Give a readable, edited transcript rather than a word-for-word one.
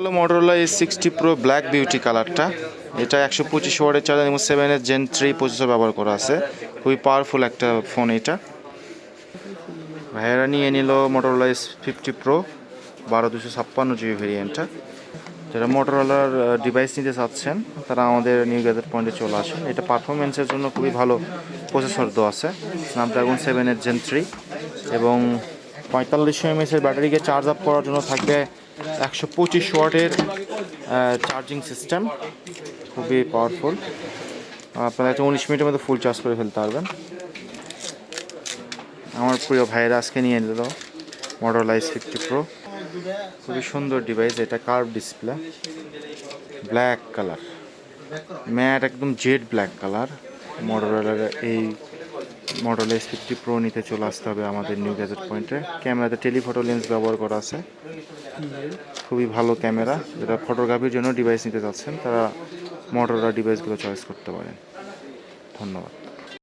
হলো Motorola A60 Pro black beauty কালারটা। এটা 125 ওয়াটের চার্জার এবং 7 এর Gen 3 প্রসেসর ব্যবহার করা আছে। খুবই পাওয়ারফুল একটা ফোন এটা। ভাইয়েরা নিয়ে নিল Motorola S50 Pro 12256 জিবি ভেরিয়েন্টটা। যারা মোটরোলার ডিভাইস নিতে চাচ্ছেন তারা আমাদের নিউ গ্যাজেট পয়েন্টে চলে আসেন। এটা পারফরমেন্সের জন্য খুবই ভালো প্রসেসর দেওয়া আছে, স্ন্যাপড্রাগন 7 এর Gen 3 এবং 4500 mAh এর ব্যাটারিকে চার্জ আপ করার জন্য থাকবে 125 ওয়াটের চার্জিং সিস্টেম। খুবই পাওয়ারফুল। আপনারা 19 মিনিটের মধ্যে ফুল চার্জ করে ফেলতে পারবেন। আমার প্রিয় ভাইয়েরা আজকে নিয়ে নিল Motorola S50 Pro। খুবই সুন্দর ডিভাইস। এটা curve display, black colour, matte একদম জেড ব্ল্যাক কালার। Motorola এই Motorola S50 Pro নিতে চলে আসতে হবে আমাদের নিউ গ্যাজেট পয়েন্টে। ক্যামেরাতে টেলিফটো লেন্স ব্যবহার করা আছে, খুবই ভালো ক্যামেরা। যারা ফটোগ্রাফির জন্য ডিভাইস নিতে চাচ্ছেন তারা Motorola ডিভাইসগুলো চয়েস করতে পারেন। ধন্যবাদ।